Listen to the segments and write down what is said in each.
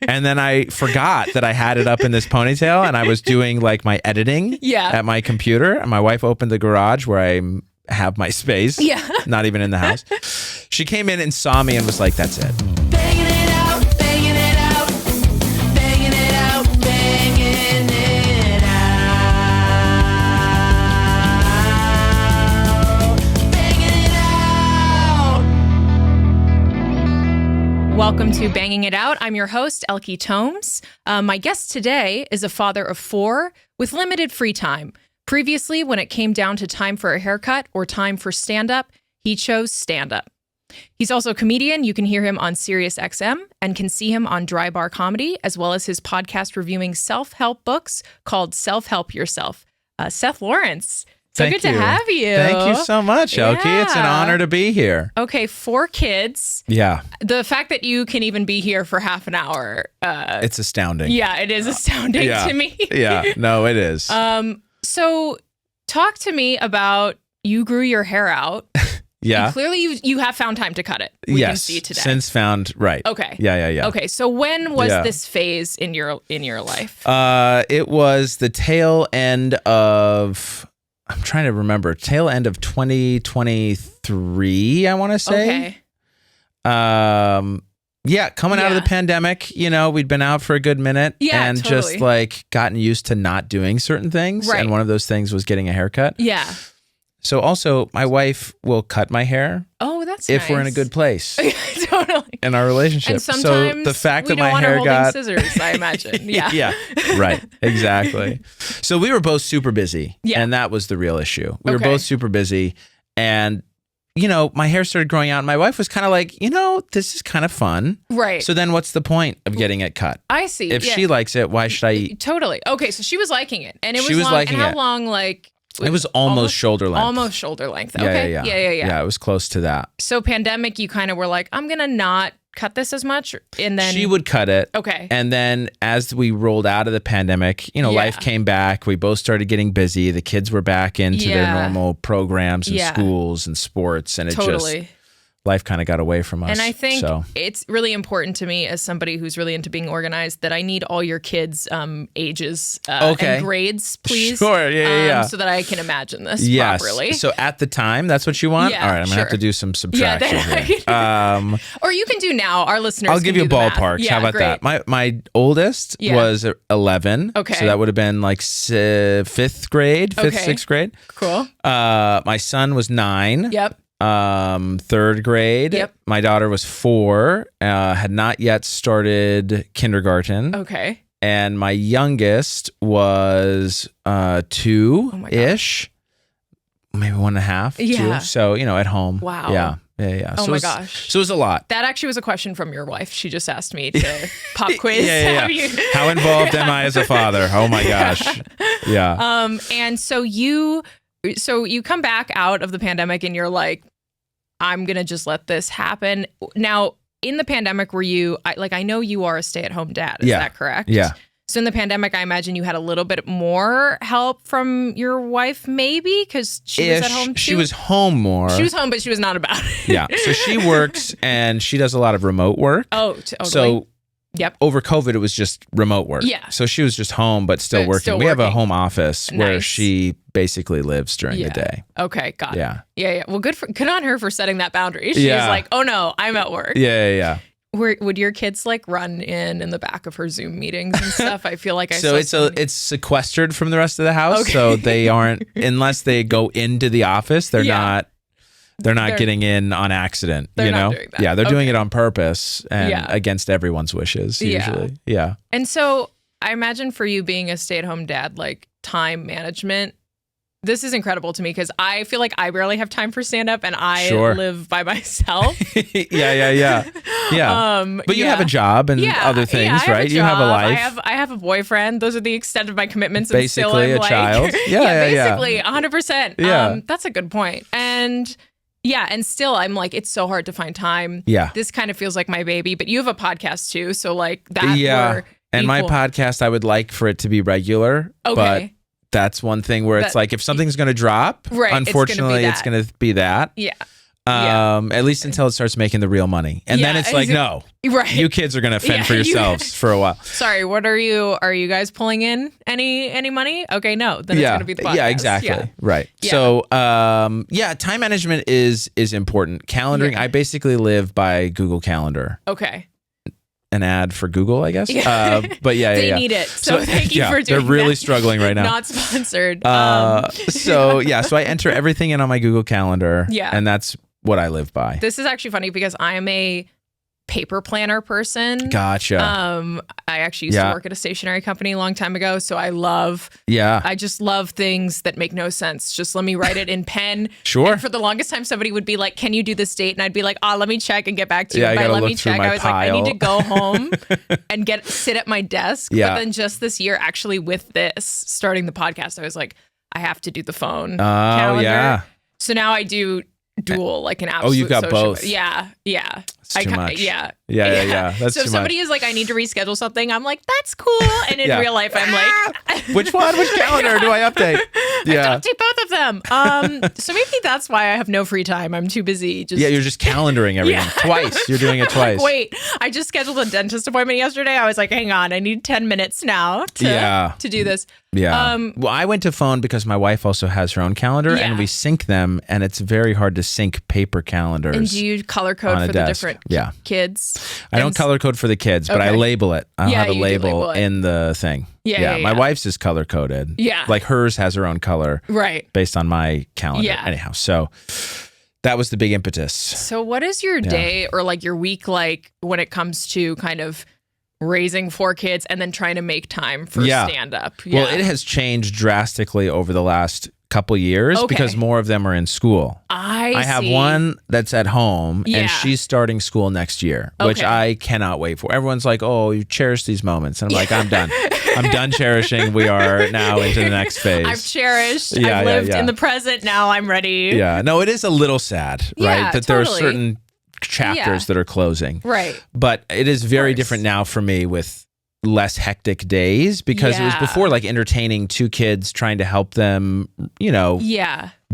And then I forgot that I had it up in this ponytail, and I was doing like my editing at my computer. And my wife opened the garage where I have my space. Yeah. Not even in the house. She came in and saw me and was like, that's it. Banging it out, banging it out, banging it out, banging it out, banging it out. Welcome to Banging It Out. I'm your host, Elke Thoms. My guest today is a father of 4 with limited free time. Previously, when it came down to time for a haircut or time for stand-up, he chose stand-up. He's also a comedian. You can hear him on Sirius XM and can see him on Dry Bar Comedy, as well as his podcast reviewing self-help books called Self-Help Yourself. Seth Lawrence. So good to have you. Thank you so much, Elke. Yeah. It's an honor to be here. Okay, 4 kids. Yeah. The fact that you can even be here for half an hour. It's astounding. Yeah, it is astounding to me. Yeah, no, it is. So talk to me about you grew your hair out. Yeah. And clearly you have found time to cut it. We can see today. Since found, right. Okay. Yeah. Okay, so when was this phase in your life? It was the tail end of, I'm trying to remember, tail end of 2023, I want to say. Okay. Yeah, coming out of the pandemic, you know, we'd been out for a good minute and just like gotten used to not doing certain things. Right. And one of those things was getting a haircut. Yeah. So also my wife will cut my hair. Oh, that's if nice. we're in a good place. Totally. In our relationship. And sometimes so the fact that my want hair her got scissors, I imagine. Yeah. Yeah. Right. Exactly. So we were both super busy. Yeah. And that was the real issue. We were both super busy, and you know, my hair started growing out and my wife was kind of like, you know, this is kind of fun. Right. So then what's the point of getting it cut? I see. If she likes it, why should I? Totally. Okay, so she was liking it. And it was she was long, liking and how it. long, like? It was almost shoulder length. Almost shoulder length. Okay. Yeah. Yeah, it was close to that. So pandemic, you kind of were like, I'm going to not cut this as much. And then she would cut it. Okay. And then as we rolled out of the pandemic, you know, life came back. We both started getting busy. The kids were back into their normal programs and schools and sports. And it just, life kind of got away from us. And I think it's really important to me as somebody who's really into being organized that I need all your kids' ages and grades, please. Sure, yeah. So that I can imagine this properly. So at the time, that's what you want? Yeah, all right, I'm going to have to do some subtraction here. Or you can do now. Our listeners I'll give you a ballpark. How about that? My oldest was 11. Okay. So that would have been like 5th grade, 6th grade. Cool. My son was 9. Yep. 3rd grade. Yep. My daughter was 4, had not yet started kindergarten. Okay. And my youngest was 2-ish, maybe 1.5. Yeah. 2. So, you know, at home. Wow. Yeah. Oh so my gosh. So it was a lot. That actually was a question from your wife. She just asked me to pop quiz. How involved am I as a father? Oh my gosh. Yeah. And so you come back out of the pandemic and you're like, I'm going to just let this happen. Now, in the pandemic, were you, I know you are a stay-at-home dad. Is that correct? Yeah. So in the pandemic, I imagine you had a little bit more help from your wife, maybe, because she was at home too? She was home more. She was home, but she was not about it. Yeah. So she works and she does a lot of remote work. Oh, totally. So over COVID, it was just remote work. Yeah. So she was just home, but still working. We have a home office where she basically lives during the day. Okay, got it. Yeah. Well, good on her for setting that boundary. She's like, oh no, I'm at work. Yeah. Would your kids like run in the back of her Zoom meetings and stuff? I feel like it's sequestered from the rest of the house. Okay. So they aren't, unless they go into the office, they're not getting in on accident, you know? Doing that. Yeah, they're doing it on purpose and against everyone's wishes, usually. Yeah. And so I imagine for you being a stay-at-home dad, like time management, this is incredible to me because I feel like I barely have time for stand-up and I live by myself. Yeah. But you have a job and other things, right? You have a life. I have a boyfriend. Those are the extent of my commitments. Basically and still I'm a child. Basically 100%. Yeah. That's a good point. And still I'm like, it's so hard to find time. Yeah. This kind of feels like my baby, but you have a podcast too. So like that. Yeah. And my podcast, I would like for it to be regular. Okay. But that's one thing where it's like, if something's going to drop, unfortunately, it's going to be that. Yeah. At least until it starts making the real money. And then it's like, no, right. You kids are going to fend for yourselves for a while. Sorry, what are you guys pulling in any money? Okay, no, then it's going to be the podcast. Yeah, exactly. Yeah. Right. Yeah. So, time management is important. Calendaring, I basically live by Google Calendar. Okay. An ad for Google, I guess. But they need it. So thank you for doing they're really struggling right now. Not sponsored. So I enter everything in on my Google Calendar. Yeah. And that's what I live by. This is actually funny because I am a paper planner person. Gotcha. I actually used to work at a stationery company a long time ago, so I just love things that make no sense. Just let me write it in pen. Sure. And for the longest time, somebody would be like, "Can you do this date?" And I'd be like, let me check and get back to you. Yeah, By let me check, I was pile. like, I need to go home and sit at my desk. Yeah. But then just this year, actually with this, starting the podcast, I was like, I have to do the phone Oh, calendar. yeah. So now I do dual, like an absolute. Oh, you got both. Yeah. It's too much. Yeah. That's so too if somebody much. is like, I need to reschedule something, I'm like, that's cool. And in real life, I'm like, which one? Which calendar do I update? I have to update both of them. So maybe that's why I have no free time. I'm too busy. You're just calendaring everything twice. You're doing it twice. Wait, I just scheduled a dentist appointment yesterday. I was like, hang on, I need 10 minutes now to do this. Yeah. Well, I went to phone because my wife also has her own calendar and we sync them, and it's very hard to sync paper calendars. And do you color code for the different kids? I don't color code for the kids, but I label it. I'll have a label in the thing. Yeah. My wife's is color coded. Yeah. Like hers has her own color. Right. Based on my calendar. Yeah. Anyhow, so that was the big impetus. So what is your day or like your week like when it comes to kind of raising 4 kids and then trying to make time for stand-up? Yeah. Well, it has changed drastically over the last couple years because more of them are in school. I have one that's at home and she's starting school next year, which I cannot wait for. Everyone's like, oh, you cherish these moments. And I'm like, I'm done. I'm done cherishing. We are now into the next phase. I've cherished. I've lived in the present. Now I'm ready. Yeah. No, it is a little sad, right? That there are certain chapters that are closing. Right. But it is very different now for me with less hectic days because it was before like entertaining 2 kids, trying to help them,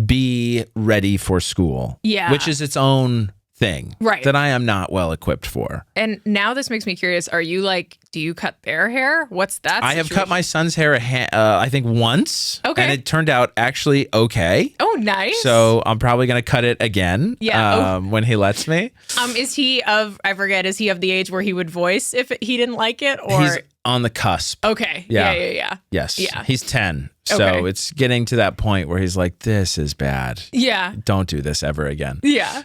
be ready for school. Yeah. Which is its own thing. Right. That I am not well equipped for. And now this makes me curious. Are you like, do you cut their hair? What's that situation? I have cut my son's hair, I think once. Okay. And it turned out actually okay. Oh, nice. So I'm probably going to cut it again when he lets me. Is he of the age where he would voice if he didn't like it? Or he's on the cusp. Okay. Yeah. Yes. Yeah. He's 10. So it's getting to that point where he's like, this is bad. Yeah. Don't do this ever again. Yeah.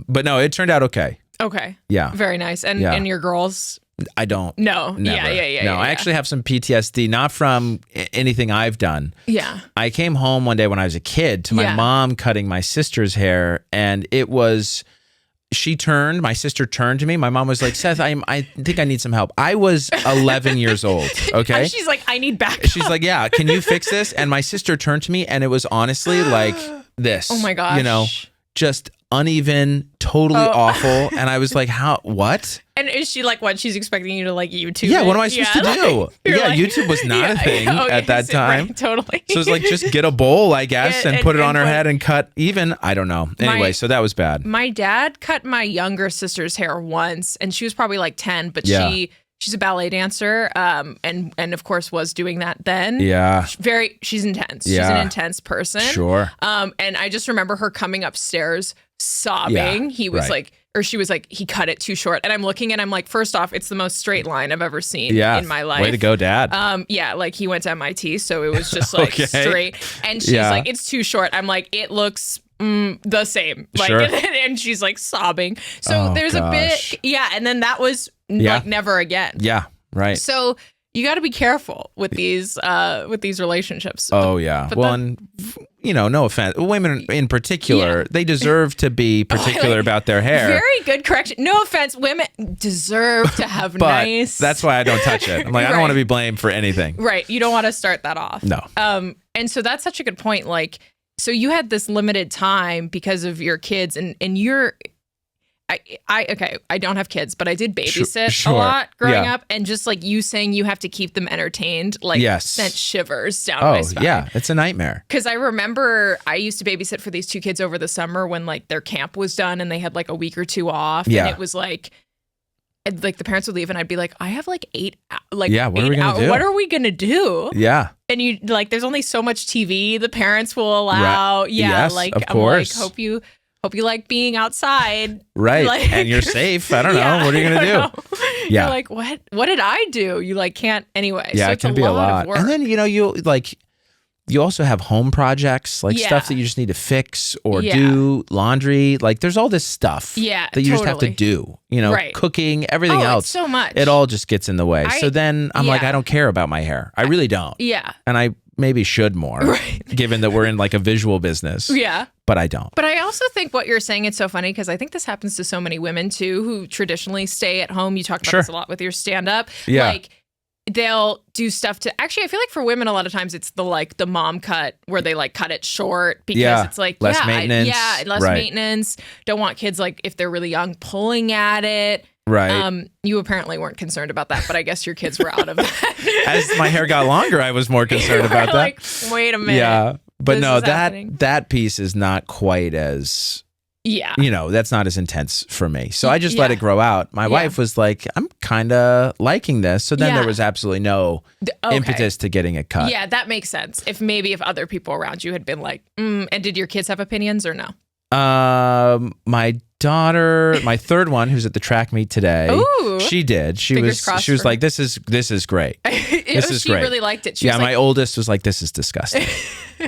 But no, it turned out okay. Okay. Yeah. Very nice. And your girls? I don't. No. Never. No, I actually have some PTSD, not from anything I've done. Yeah. I came home one day when I was a kid to my mom cutting my sister's hair, and it was... my sister turned to me. My mom was like, Seth, I think I need some help. I was 11 years old. Okay. And she's like, I need backup. She's like, yeah, can you fix this? And my sister turned to me and it was honestly like this. Oh my gosh. Just uneven, totally awful. And I was like, what? And is she like, what? She's expecting you to like YouTube? Yeah, what am I supposed to do? YouTube was not a thing at that time. Right, totally. So it's like, just get a bowl, I guess, and put it on her head and cut even. I don't know. Anyway, so that was bad. My dad cut my younger sister's hair once, and she was probably like 10, but she's a ballet dancer, and of course was doing that then. Yeah. She's intense. Yeah. She's an intense person. Sure. And I just remember her coming upstairs sobbing. He was like, or she was like, he cut it too short. And I'm looking and I'm like, first off, it's the most straight line I've ever seen in my life. Way to go, Dad. Like he went to MIT, so it was just like straight. And she's like, it's too short. I'm like, it looks the same. Like, and she's like sobbing. So there's a bit, and then that was like never again. Yeah, right. So you got to be careful with these relationships. Oh yeah. Well, and no offense, women in particular, they deserve to be particular about their hair. Very good correction. No offense, women deserve to have nice. That's why I don't touch it. I'm like, I don't want to be blamed for anything. Right. You don't want to start that off. No. And so that's such a good point. Like, so you had this limited time because of your kids, and you're. I don't have kids, but I did babysit Sure. a lot growing up, and just like you saying you have to keep them entertained, like sent shivers down my spine. Yeah, it's a nightmare. Because I remember I used to babysit for these 2 kids over the summer when like their camp was done and they had like a week or 2 off, and it was like the parents would leave and I'd be like, I have like 8 what are we gonna do? What are we gonna do? Yeah. And you like, there's only so much TV the parents will allow. Right. Yes, like of I'm course. like, hope you like being outside. Right. Like, and you're safe. I don't know. What are you gonna do? Yeah. You're like, what did I do? You like can't anyway. Yeah, so it can be a lot. of work. And then you also have home projects, like stuff that you just need to fix or do, laundry. Like there's all this stuff that you just have to do, cooking, everything else. It's so much. It all just gets in the way. So then I'm like, I don't care about my hair. I really don't. Yeah. And I maybe should more, given that we're in like a visual business. Yeah. But I don't. But I also think what you're saying, it's so funny because I think this happens to so many women too, who traditionally stay at home. You talk about this a lot with your stand-up. Yeah. Like, they'll do stuff to actually, I feel like for women a lot of times it's the mom cut where they like cut it short because it's like less maintenance. Less maintenance. Don't want kids like if they're really young pulling at it. Right. You apparently weren't concerned about that, but I guess your kids were out of that. As my hair got longer, I was more concerned about that. Like, wait a minute. Yeah. But no, happening. that piece is not quite as that's not as intense for me. So I just let it grow out. My wife was like, I'm kind of liking this. So then there was absolutely no impetus to getting it cut. Yeah, that makes sense. If other people around you had been like, and did your kids have opinions or no? My daughter, my third one, who's at the track meet today, she did. She was like, this is great. She really liked it. She was my oldest was like, this is disgusting.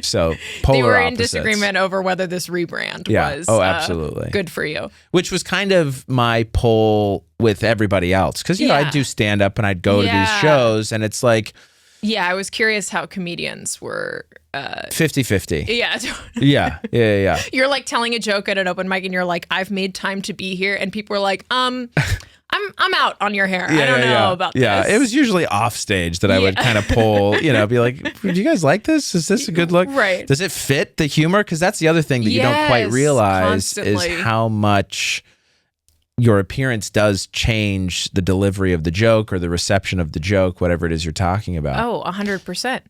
So polar they were in opposites. disagreement over whether this rebrand was absolutely good for you. Which was kind of my pull with everybody else. Because, I'd do stand up and I'd go to these shows and it's like. Yeah, I was curious how comedians were 50-50. Yeah. Yeah. You're like telling a joke at an open mic and you're like, I've made time to be here. And people are like, I'm out on your hair. I don't know about this. Yeah, it was usually off stage that I would kind of pull, be like, do you guys like this? Is this a good look? Right. Does it fit the humor? Because that's the other thing that you don't quite realize is how much your appearance does change the delivery of the joke or the reception of the joke, whatever it is you're talking about. Oh, 100%. It's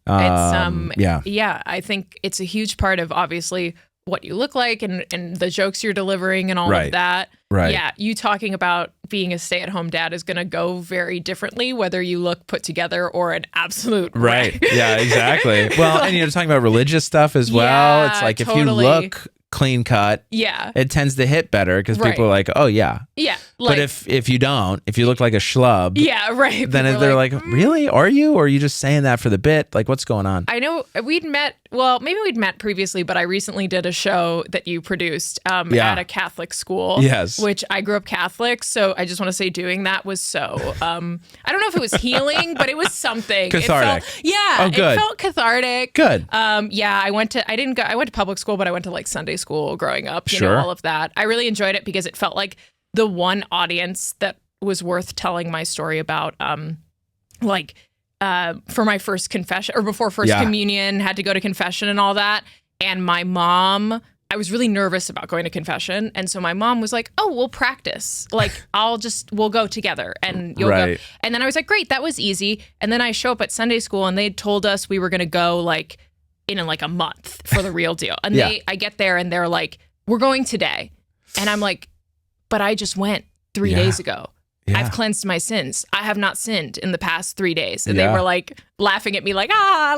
I think it's a huge part of obviously what you look like and the jokes you're delivering and all of that. Right. Yeah, you talking about being a stay-at-home dad is going to go very differently whether you look put together or an absolute right. wreck. Yeah, exactly. Well, and talking about religious stuff as well. It's like if you look clean cut, it tends to hit better because people are like, oh yeah. Like, but if you don't, if you look like a schlub, then they're like, really? Are you? Or are you just saying that for the bit? Like, what's going on? I know we'd met previously, but I recently did a show that you produced at a Catholic school. Yes. Which I grew up Catholic. So I just want to say doing that was so, I don't know if it was healing, but it was something. Cathartic. It felt cathartic. Good. I went to public school, but I went to like Sunday school growing up, you know, all of that. I really enjoyed it because it felt like the one audience that was worth telling my story about, for my first confession or before first communion, had to go to confession and all that. And my mom, I was really nervous about going to confession. And so my mom was like, oh, we'll practice. Like, we'll go together and you'll go. And then I was like, great, that was easy. And then I show up at Sunday school and they told us we were going to go like in like a month for the real deal. And I get there and they're like, we're going today. And I'm like, but I just went 3 days ago. Yeah. I've cleansed my sins. I have not sinned in the past 3 days. And they were like laughing at me like, I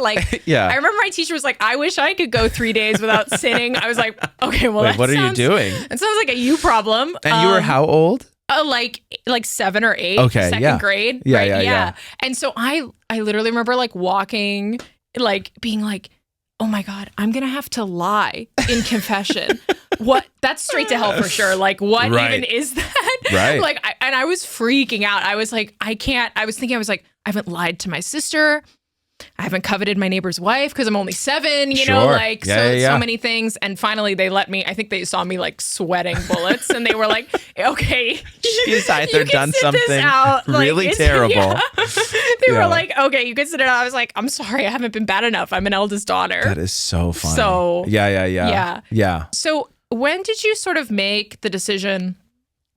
remember my teacher was like, I wish I could go 3 days without sinning. I was like, okay, well, what are you doing? It sounds like a you problem. And you were how old? Like 7 or 8, second grade. Yeah. And so I literally remember like walking, like being like, oh my God, I'm going to have to lie in confession. What? That's straight to hell for sure. Like, what even is that? Right. Like, I was freaking out. I was like, I can't. I was thinking, I haven't lied to my sister. I haven't coveted my neighbor's wife because I'm only 7, you know, like so many things. And finally they let me, I think they saw me like sweating bullets and they were like, okay, she's either done something really like, terrible. They were like, okay, you can sit it out. I was like, I'm sorry, I haven't been bad enough. I'm an eldest daughter. That is so funny. So yeah. So when did you sort of make the decision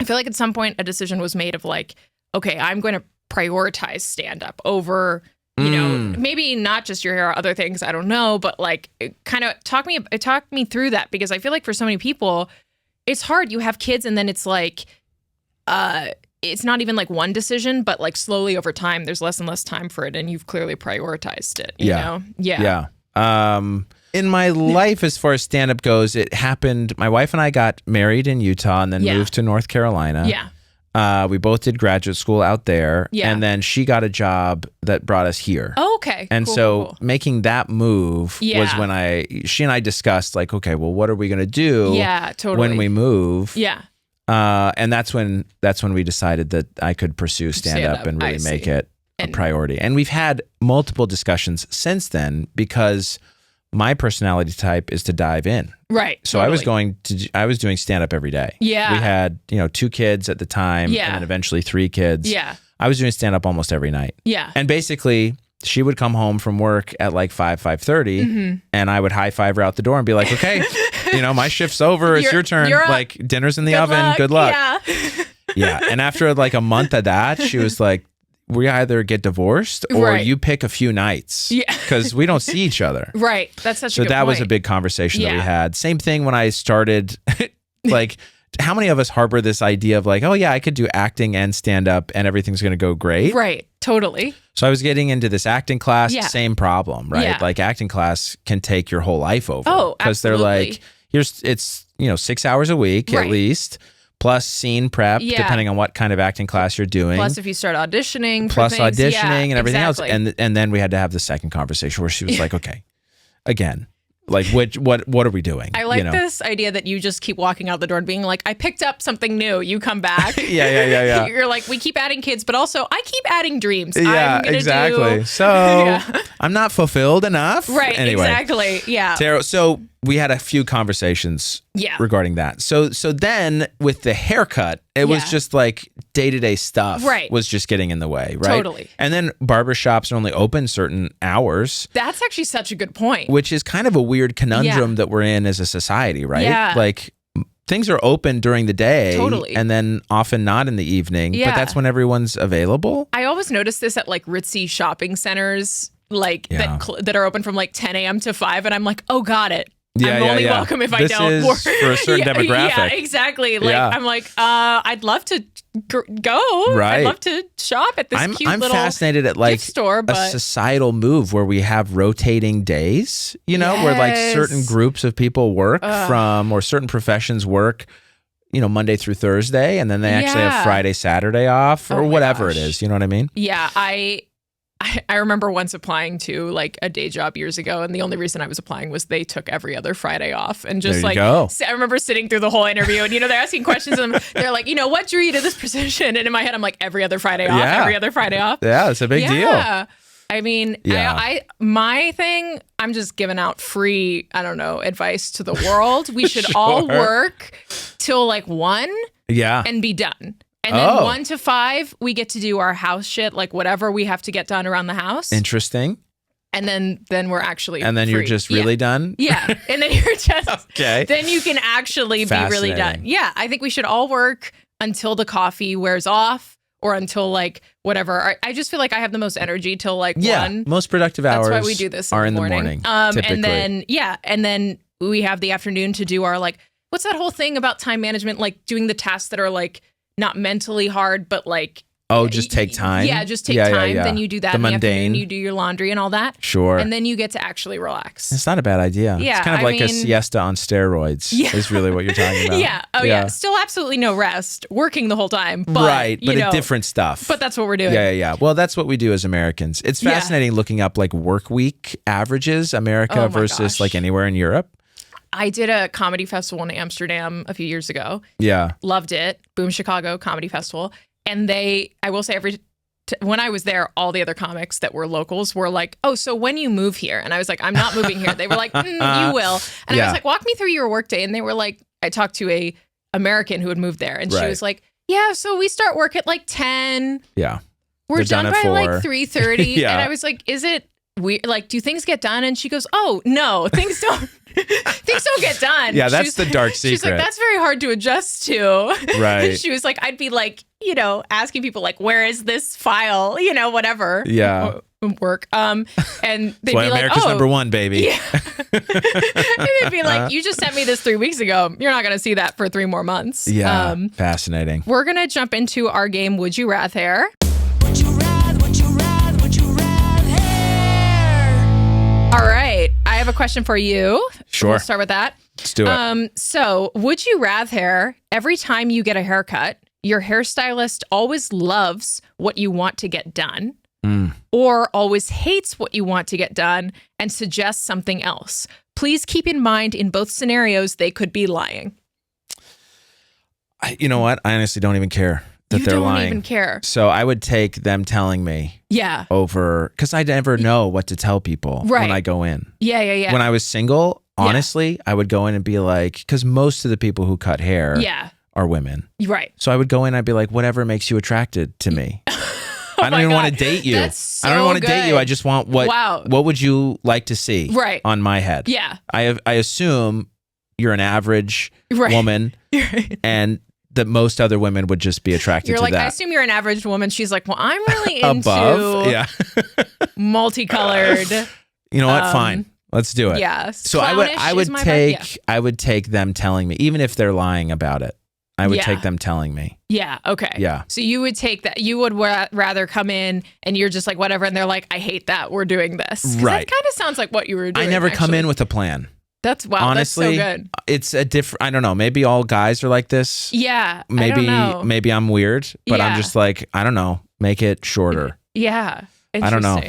I feel like at some point a decision was made of like, okay, I'm going to prioritize stand-up over, you know, maybe not just your hair, other things, I don't know, but like kind of talk me through that, because I feel like for so many people, it's hard. You have kids and then it's like, it's not even like one decision, but like slowly over time, there's less and less time for it. And you've clearly prioritized it, you know? Yeah. In my life, as far as stand-up goes, it happened. My wife and I got married in Utah and then moved to North Carolina. We both did graduate school out there. And then she got a job that brought us here. Oh, okay. And cool. Making that move was when she and I discussed like, okay, well, what are we going to do when we move? And that's when we decided that I could pursue stand-up and really make it a priority. And we've had multiple discussions since then, because my personality type is to dive in. Right. So I was doing stand-up every day. We had, 2 kids at the time and then eventually 3 kids. I was doing stand-up almost every night. And basically she would come home from work at like 5:30 and I would high five her out the door and be like, okay, my shift's over. It's your turn. Like dinner's in the oven. Good luck. And after like a month of that, she was like, we either get divorced or you pick a few nights because we don't see each other. That's such a good that point. was a big conversation that we had. Same thing when I started, like, how many of us harbor this idea of like, oh yeah, I could do acting and stand up and everything's going to go great. Totally. So I was getting into this acting class, same problem, right? Like acting class can take your whole life over. Oh, because they're like, it's 6 hours a week at least. Plus scene prep, depending on what kind of acting class you're doing. Plus if you start auditioning. And everything else. And then we had to have the second conversation where she was like, okay, again, like what are we doing? I like this idea that you just keep walking out the door and being like, I picked up something new. You come back. You're like, we keep adding kids, but also I keep adding dreams. Yeah, exactly. So I'm not fulfilled enough. Right, anyway, exactly. Yeah. So we had a few conversations regarding that. So then with the haircut, it was just like day-to-day stuff was just getting in the way, right? Totally. And then barbershops are only open certain hours. That's actually such a good point. Which is kind of a weird conundrum that we're in as a society, right? Like things are open during the day and then often not in the evening, but that's when everyone's available. I always notice this at like ritzy shopping centers, like that are open from like 10 a.m. to 5. And I'm like, oh, got it. I'm only welcome if I don't work. For a certain demographic. Yeah, exactly. Like I'm like, I'd love to go. Right. I'd love to shop at this cute little fascinated at like store, a societal move where we have rotating days, where like certain groups of people work from, or certain professions work, Monday through Thursday, and then they actually have Friday, Saturday off, or whatever it is. You know what I mean? Yeah, I remember once applying to like a day job years ago, and the only reason I was applying was they took every other Friday off, and just like I remember sitting through the whole interview, and they're asking questions, and they're like, what drew you to this position? And in my head, I'm like, every other Friday off, every other Friday off. Yeah, it's a big deal. I mean, my thing, I'm just giving out free, advice to the world. We should all work till like 1 and be done. And then 1 to 5, we get to do our house shit, like whatever we have to get done around the house. Interesting. And then we're actually And then free. you're just really done? Yeah. And then you're just then you can actually be really done. Yeah. I think we should all work until the coffee wears off, or until like whatever. I just feel like I have the most energy till like 1. Most productive hours. That's why we do this are in the morning. Typically. And then we have the afternoon to do our like, what's that whole thing about time management? Like doing the tasks that are like not mentally hard, but like just take time. Yeah, just take time. Yeah. Then you do that the in the mundane. afternoon. You do your laundry and all that. Sure. And then you get to actually relax. It's not a bad idea. Yeah, it's kind of like a siesta on steroids. Is really what you're talking about. Yeah. Oh yeah. Still absolutely no rest. Working the whole time. But, but different stuff. But that's what we're doing. Yeah. Well, that's what we do as Americans. It's fascinating looking up like work week averages, America versus like anywhere in Europe. I did a comedy festival in Amsterdam a few years ago. Yeah. Loved it. Boom Chicago Comedy Festival. And I will say when I was there, all the other comics that were locals were like, oh, so when you move here? And I was like, I'm not moving here. They were like, you will. And I was like, walk me through your workday. And they were like, I talked to a American who had moved there. And she was like, yeah, so we start work at like 10. Yeah. We're done by 4. Like 3:30. And I was like, is it weird? Like, do things get done? And she goes, oh, no, things don't. Things don't get done. Yeah, that's the dark secret. She's like, that's very hard to adjust to. Right. She was like, I'd be like, asking people like, where is this file? Whatever. Yeah. Work. And they'd be like, America's number one, baby. Yeah. And they'd be like, you just sent me this 3 weeks ago. You're not going to see that for 3 more months. Yeah. Fascinating. We're going to jump into our game, Would You Rather? Would you rather, would you rather, would you rather? All right. I have a question for you. Sure. We'll start with that. Let's do it. So would you rather every time you get a haircut, your hairstylist always loves what you want to get done, or always hates what you want to get done and suggests something else? Please keep in mind in both scenarios, they could be lying. You know what? I honestly don't even care that they're lying. You don't even care. So I would take them telling me over, because I never know what to tell people when I go in. Yeah. When I was single, honestly, I would go in and be like, because most of the people who cut hair are women. Right. So I would go in and I'd be like, whatever makes you attracted to me. I don't even want to date you. That's so I don't want to good. date you. I just want what would you like to see on my head? Yeah. I assume you're an average woman and that most other women would just be attracted to like, that. I assume you're an average woman. She's like, well, I'm really Above? into multicolored. You know what? Fine. Let's do it. Yeah. So I would take them telling me, even if they're lying about it. I would take them telling me. Yeah. Okay. Yeah. So you would take that. You would rather come in and you're just like, whatever. And they're like, I hate that. We're doing this. Right. That kind of sounds like what you were doing. I never come in with a plan. That's wow. Honestly, that's so good. It's a different, I don't know. Maybe all guys are like this. Yeah. Maybe, I don't know. maybe I'm weird, but I'm just like, I don't know. Make it shorter. Yeah. I don't know.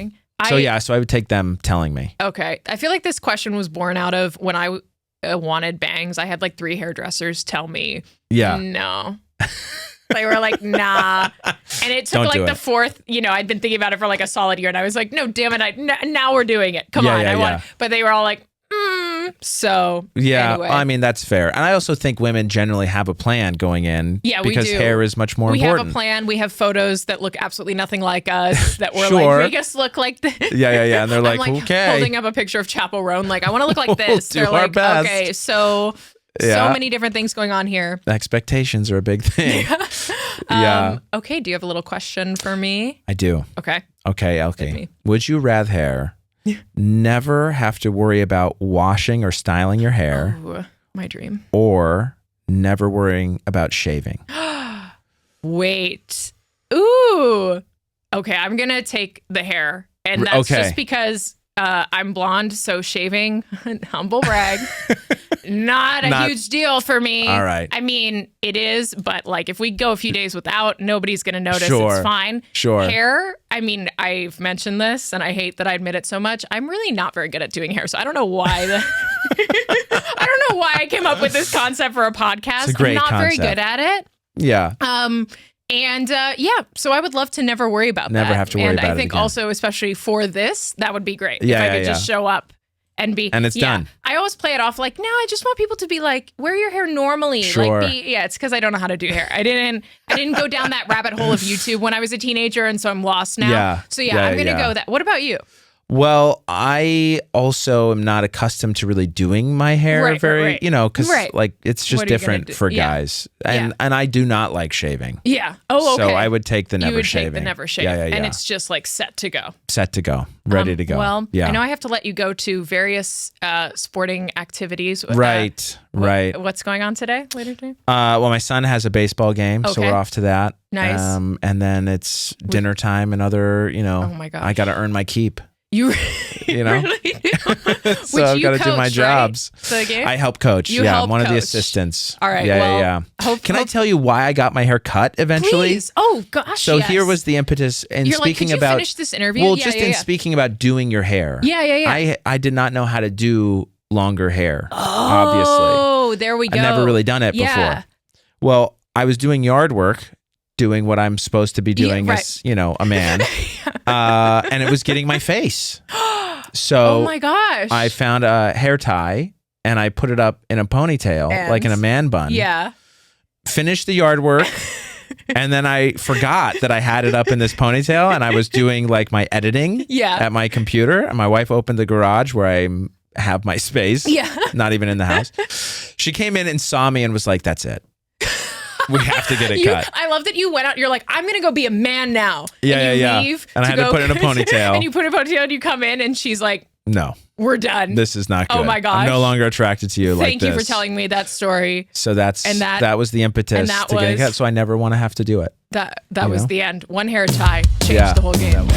So I would take them telling me. Okay. I feel like this question was born out of when I wanted bangs. I had like 3 hairdressers tell me, no. They were like, nah. And it took like the 4th, I'd been thinking about it for like a solid year. And I was like, no, damn it. Now we're doing it. Come on. I want. But they were all like, So anyway. I mean, that's fair. And I also think women generally have a plan going in. Yeah, because we do. Hair is much more important. We have a plan. We have photos that look absolutely nothing like us that we're like, make us look like this. Yeah. And they're like, okay. Holding up a picture of Chappell Roan. Like, I want to look like this. We'll do our best. Okay, so many different things going on here. Expectations are a big thing. Okay, do you have a little question for me? I do. Okay, Elke. Would you rather never have to worry about washing or styling your hair? Ooh, my dream. Or never worrying about shaving? Wait. Ooh. Okay, I'm going to take the hair. And that's just because I'm blonde, so shaving, humble brag, not a huge deal for me. All right. I mean, it is, but like if we go a few days without, nobody's going to notice. Sure. It's fine. Sure. Hair, I mean, I've mentioned this and I hate that I admit it so much. I'm really not very good at doing hair, so I don't know why. I don't know why I came up with this concept for a podcast. It's a great I'm not concept. very good at it. Yeah. And so I would love to never worry about that. Never have to worry about it And I think again. also, especially for this, that would be great. Yeah, if I could just show up and be. And it's done. I always play it off like, no, I just want people to be like, wear your hair normally. Sure. It's because I don't know how to do hair. I didn't go down that rabbit hole of YouTube when I was a teenager, and so I'm lost now. Yeah. So I'm going to go that. What about you? Well, I also am not accustomed to really doing my hair because like it's just different for guys. And I do not like shaving. Yeah. Oh, okay. So I would take the never you would shaving. Take the never shaving. Yeah. And it's just like set to go. Set to go. Ready to go. Well, I know I have to let you go to various sporting activities. Right. What's going on today, later today? Well, my son has a baseball game, so we're off to that. Nice. And then it's dinner time and other, oh my gosh. I got to earn my keep. You know? really do. So I've got to do my jobs. Right? The game? I help coach. I'm one of the assistants. All right. Yeah. Can I tell you why I got my hair cut eventually? Please. Oh gosh. So here was the impetus. And You're speaking like, could you about finish this interview? Well, in speaking about doing your hair. Yeah. I did not know how to do longer hair. Obviously. Oh, there we go. I've never really done it before. Well, I was doing yard work, doing what I'm supposed to be doing as, a man. And it was getting my face. So oh my gosh. I found a hair tie and I put it up in a ponytail, like in a man bun. Yeah. Finished the yard work. And then I forgot that I had it up in this ponytail and I was doing like my editing at my computer. And my wife opened the garage where I have my space. Yeah. Not even in the house. She came in and saw me and was like, that's it. We have to get it cut. I love that you went out. You're like, I'm going to go be a man now. Yeah, and you yeah. leave And I had to put in a ponytail. And you put in a ponytail and you come in and she's like, no. We're done. This is not good. Oh my gosh. I'm no longer attracted to you like Thank this. you for telling me that story. So that was the impetus to get it cut. So I never want to have to do it. That was the end. One hair tie changed the whole game.